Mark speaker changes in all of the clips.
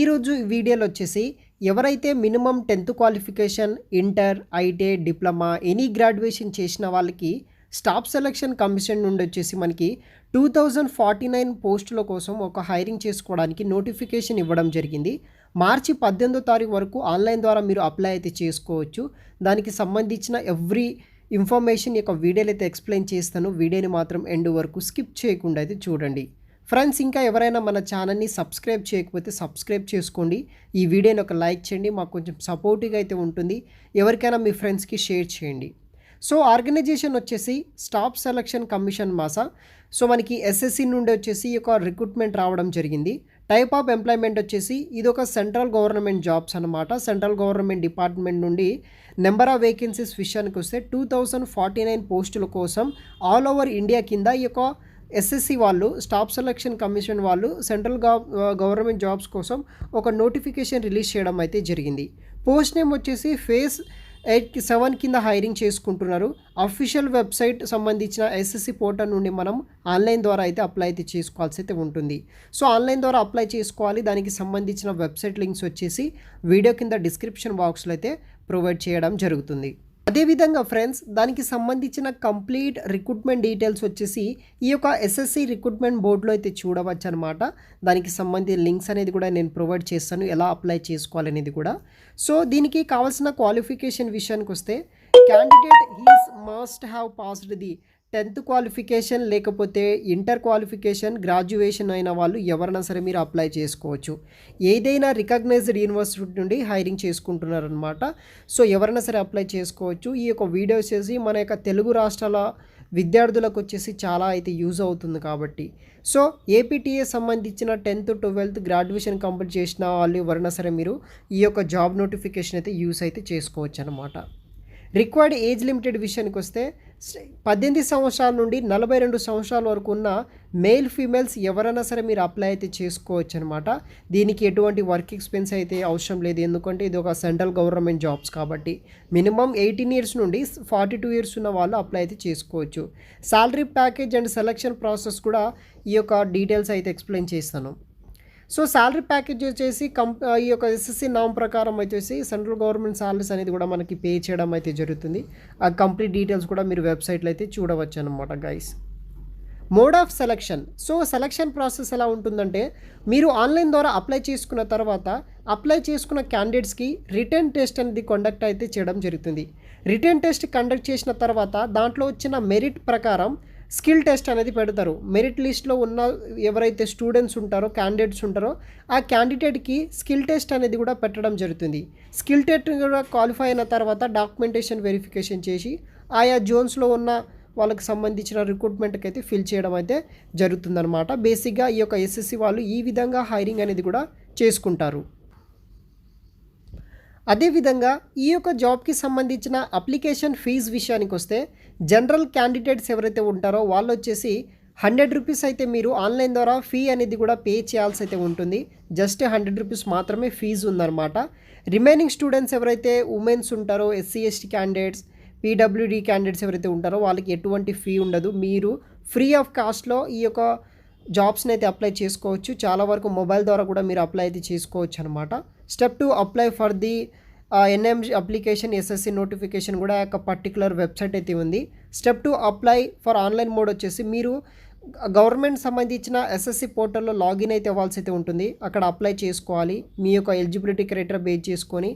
Speaker 1: ఈరోజు వీడియోలో వచ్చేసి ఎవరైతే minimum 10th qualification, inter, ITI, diploma any graduation చేసిన వాళ్ళకి స్టాఫ్ సెలక్షన్ కమిషన్ నుండి వచ్చేసి మనకి 2049 పోస్టుల కోసం ఒక హైరింగ్ చేసుకోవడానికి నోటిఫికేషన్ ఇవ్వడం జరిగింది. మార్చి 18వ తారీఖు వరకు ఆన్లైన్ ద్వారా మీరు అప్లై అయితే చేసుకోవచ్చు. దానికి సంబంధించిన ఎవ్రీ ఇన్ఫర్మేషన్ యొక్క వీడియోలో అయితే ఎక్స్ప్లెయిన్ చేస్తాను. వీడియోని మాత్రం ఎండ్ వరకు స్కిప్ చేయకుండా అయితే చూడండి. ఫ్రెండ్స్, ఇంకా ఎవరైనా మన ఛానల్ని సబ్స్క్రైబ్ చేయకపోతే సబ్స్క్రైబ్ చేసుకోండి. ఈ వీడియోని ఒక లైక్ చేయండి, మాకు కొంచెం సపోర్టివ్గా అయితే ఉంటుంది. ఎవరికైనా మీ ఫ్రెండ్స్కి షేర్ చేయండి. సో ఆర్గనైజేషన్ వచ్చేసి స్టాఫ్ సెలక్షన్ కమిషన్ మాసా. సో మనకి ఎస్ఎస్సి నుండి వచ్చేసి ఈ యొక్క రిక్రూట్మెంట్ రావడం జరిగింది. టైప్ ఆఫ్ ఎంప్లాయ్మెంట్ వచ్చేసి ఇది ఒక సెంట్రల్ గవర్నమెంట్ జాబ్స్ అనమాట. సెంట్రల్ గవర్నమెంట్ డిపార్ట్మెంట్ నుండి నెంబర్ ఆఫ్ వేకెన్సీస్ విషయానికి వస్తే 2049 పోస్టుల కోసం ఆల్ ఓవర్ ఇండియా కింద ఈ యొక్క ఎస్ఎస్సి వాళ్ళు, స్టాఫ్ సెలక్షన్ కమిషన్ వాళ్ళు సెంట్రల్ గవర్నమెంట్ జాబ్స్ కోసం ఒక నోటిఫికేషన్ రిలీజ్ చేయడం అయితే జరిగింది. పోస్ట్ నేమ్ వచ్చేసి ఫేజ్ 7 కింద హైరింగ్ చేసుకుంటున్నారు. అఫీషియల్ వెబ్సైట్ సంబంధించిన ఎస్ఎస్సి పోర్టల్ నుండి మనం ఆన్లైన్ ద్వారా అయితే అప్లై అయితే చేసుకోవాల్సి అయితే ఉంటుంది. సో ఆన్లైన్ ద్వారా అప్లై చేసుకోవాలి. దానికి సంబంధించిన వెబ్సైట్ లింక్స్ వచ్చేసి వీడియో కింద డిస్క్రిప్షన్ బాక్స్లో అయితే ప్రొవైడ్ చేయడం జరుగుతుంది. అదేవిధంగా ఫ్రెండ్స్, దానికి సంబంధించిన కంప్లీట్ రిక్రూట్మెంట్ డీటెయిల్స్ వచ్చేసి ఈ యొక్క ఎస్ఎస్సి రిక్రూట్మెంట్ బోర్డులో అయితే చూడవచ్చు అనమాట. దానికి సంబంధించిన లింక్స్ అనేది కూడా నేను ప్రొవైడ్ చేస్తాను, ఎలా అప్లై చేసుకోవాలనేది కూడా. సో దీనికి కావాల్సిన క్వాలిఫికేషన్ విషయానికి వస్తే candidate he's must have passed the 10th qualification, లేకపోతే ఇంటర్ క్వాలిఫికేషన్, గ్రాడ్యుయేషన్ అయిన వాళ్ళు ఎవరైనా సరే మీరు అప్లై చేసుకోవచ్చు. ఏదైనా రికగ్నైజ్డ్ యూనివర్సిటీ నుండి హైరింగ్ చేసుకుంటున్నారనమాట. సో ఎవరైనా సరే అప్లై చేసుకోవచ్చు. ఈ యొక్క వీడియో వచ్చేసి మన యొక్క తెలుగు రాష్ట్రాల విద్యార్థులకు వచ్చేసి చాలా అయితే యూజ్ అవుతుంది కాబట్టి. సో ఏపీటీఏ సంబంధించిన 10th, 12th గ్రాడ్యుయేషన్ కంప్లీట్ చేసిన వాళ్ళు ఎవరైనా సరే మీరు ఈ యొక్క జాబ్ నోటిఫికేషన్ అయితే యూజ్ అయితే చేసుకోవచ్చు అనమాట. రిక్వైర్డ్ ఏజ్ లిమిటెడ్ విషయానికి వస్తే 18 సంవత్సరాల నుండి 42 సంవత్సరాల వరకు ఉన్న మేల్, ఫీమేల్స్ ఎవరైనా సరే మీరు అప్లై అయితే చేసుకోవచ్చు అనమాట. దీనికి ఎటువంటి వర్క్ ఎక్స్పీరియన్స్ అయితే అవసరం లేదు, ఎందుకంటే ఇది ఒక సెంట్రల్ గవర్నమెంట్ జాబ్స్ కాబట్టి. మినిమం 18 ఇయర్స్ నుండి 42 ఇయర్స్ ఉన్న వాళ్ళు అప్లై అయితే చేసుకోవచ్చు. Salary package and selection process కూడా ఈ యొక్క డీటెయిల్స్ అయితే ఎక్స్ప్లెయిన్ చేస్తాను. సో శాలరీ ప్యాకేజ్ వచ్చేసి ఈ యొక్క ఎస్ఎస్సి నామ్ ప్రకారం వచ్చేసి సెంట్రల్ గవర్నమెంట్ శాలరీస్ అనేది కూడా మనకి పే చేయడం అయితే జరుగుతుంది. ఆ కంప్లీట్ డీటెయిల్స్ కూడా మీరు వెబ్సైట్లో అయితే చూడవచ్చు అనమాట guys. Mode of selection. So selection process ఎలా ఉంటుందంటే, మీరు ఆన్లైన్ ద్వారా అప్లై చేసుకున్న తర్వాత అప్లై చేసుకున్న క్యాండిడేట్స్కి రిటర్న్ టెస్ట్ అనేది కండక్ట్ అయితే చేయడం జరుగుతుంది. రిటర్న్ టెస్ట్ కండక్ట్ చేసిన తర్వాత దాంట్లో వచ్చిన మెరిట్ ప్రకారం స్కిల్ టెస్ట్ అనేది పెడతారు. మెరిట్ లిస్ట్లో ఉన్న ఎవరైతే స్టూడెంట్స్ ఉంటారో, క్యాండిడేట్స్ ఉంటారో ఆ క్యాండిడేట్కి స్కిల్ టెస్ట్ అనేది కూడా పెట్టడం జరుగుతుంది. స్కిల్ టెస్ట్ కూడా క్వాలిఫై అయిన తర్వాత డాక్యుమెంటేషన్ వెరిఫికేషన్ చేసి ఆయా జోన్స్లో ఉన్న వాళ్ళకి సంబంధించిన రిక్రూట్మెంట్కి అయితే ఫిల్ చేయడం అయితే జరుగుతుందన్నమాట. బేసిక్గా ఈ యొక్క ఎస్ఎస్సి వాళ్ళు ఈ విధంగా హైరింగ్ అనేది కూడా చేసుకుంటారు. అదేవిధంగా ఈ యొక్క జాబ్కి సంబంధించిన అప్లికేషన్ ఫీజు విషయానికి వస్తే జనరల్ క్యాండిడేట్స్ ఎవరైతే ఉంటారో వాళ్ళు వచ్చేసి 100 రూపీస్ అయితే మీరు ఆన్లైన్ ద్వారా ఫీ అనేది కూడా పే చేయాల్సి అయితే ఉంటుంది. జస్ట్ 100 రూపీస్ మాత్రమే ఫీజు ఉందన్నమాట. రిమైనింగ్ స్టూడెంట్స్ ఎవరైతే ఉమెన్స్ ఉంటారో, SC ST candidates, PWD candidates ఎవరైతే ఉంటారో వాళ్ళకి ఎటువంటి ఫీ ఉండదు. మీరు ఫ్రీ ఆఫ్ కాస్ట్లో ఈ యొక్క జాబ్స్ని అయితే అప్లై చేసుకోవచ్చు. చాలా వరకు మొబైల్ ద్వారా కూడా మీరు అప్లై అయితే చేసుకోవచ్చు అనమాట. Step 2 apply for the NMG application SSC notification కూడా ఒక పర్టికులర్ వెబ్సైట్ అయితే ఉంది. Step 2 apply for online mode వచ్చేసి మీరు గవర్నమెంట్ సంబంధించిన ఎస్ఎస్సి పోర్టల్లో లాగిన్ అయితే అవ్వాల్సి అయితే ఉంటుంది. అక్కడ అప్లై చేసుకోవాలి. మీ యొక్క ఎలిజిబిలిటీ క్రైటీరియా బేస్ చేసుకొని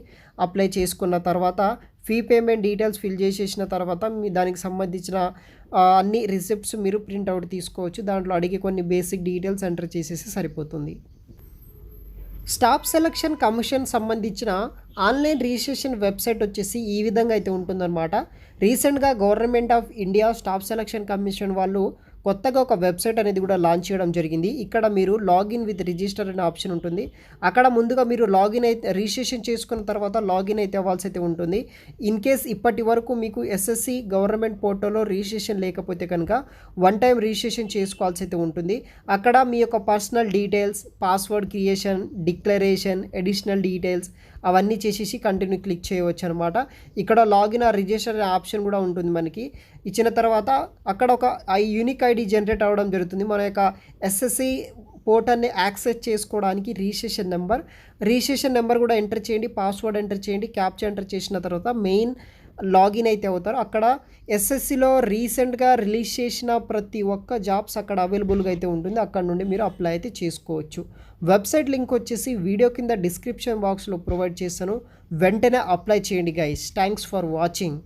Speaker 1: అప్లై చేసుకున్న తర్వాత ఫీ పేమెంట్ డీటెయిల్స్ ఫిల్ చేసేసిన తర్వాత మీ దానికి సంబంధించిన అన్ని రిసిప్ట్స్ మీరు ప్రింట్అవుట్ తీసుకోవచ్చు. దాంట్లో అడిగే కొన్ని బేసిక్ డీటెయిల్స్ ఎంటర్ చేసేసి సరిపోతుంది. స్టాఫ్ సెలక్షన్ కమిషన్ సంబంధించిన ఆన్లైన్ రిజిస్ట్రేషన్ వెబ్సైట్ వచ్చేసి ఈ విధంగా అయితే ఉంటుందన్నమాట. రీసెంట్గా government of India staff selection commission వాళ్ళు కొత్తగా ఒక వెబ్సైట్ అనేది కూడా లాంచ్ చేయడం జరిగింది. ఇక్కడ మీరు లాగిన్ విత్ రిజిస్టర్ అనే ఆప్షన్ ఉంటుంది. అక్కడ ముందుగా మీరు లాగిన్ అయితే రిజిస్ట్రేషన్ చేసుకున్న తర్వాత లాగిన్ అయితే అవ్వాల్సి అయితే ఉంటుంది. ఇన్ కేస్ ఇప్పటి వరకు మీకు ఎస్ఎస్సి గవర్నమెంట్ పోర్టల్లో రిజిస్ట్రేషన్ లేకపోతే కనుక 1 టైం రిజిస్ట్రేషన్ చేసుకోవాల్సి అయితే ఉంటుంది. అక్కడ మీ యొక్క personal details, password creation, declaration, additional details అవన్నీ చేసేసి కంటిన్యూ క్లిక్ చేయవచ్చు అనమాట. ఇక్కడ లాగిన్ ఆర్ రిజిస్టర్ అనే ఆప్షన్ కూడా ఉంటుంది. మనకి ఇచ్చిన తర్వాత అక్కడ ఒక యూనిక్ ఐడి జనరేట్ అవ్వడం జరుగుతుంది. మన యొక్క ఎస్ఎస్సి పోర్టల్ని యాక్సెస్ చేసుకోవడానికి రిజిస్ట్రేషన్ నెంబర్ కూడా ఎంటర్ చేయండి, పాస్వర్డ్ ఎంటర్ చేయండి. క్యాప్చా ఎంటర్ చేసిన తర్వాత మెయిన్ లాగిన్ అయితే అవుతారు. అక్కడ ఎస్ఎస్సిలో రీసెంట్గా రిలీజ్ చేసిన ప్రతి ఒక్క జాబ్స్ అక్కడ అవైలబుల్గా అయితే ఉంటుంది. అక్కడ నుండి మీరు అప్లై అయితే చేసుకోవచ్చు. వెబ్సైట్ లింక్ వచ్చేసి వీడియో కింద డిస్క్రిప్షన్ బాక్స్లో ప్రొవైడ్ చేస్తాను. వెంటనే అప్లై చేయండి గైస్. Thanks for watching.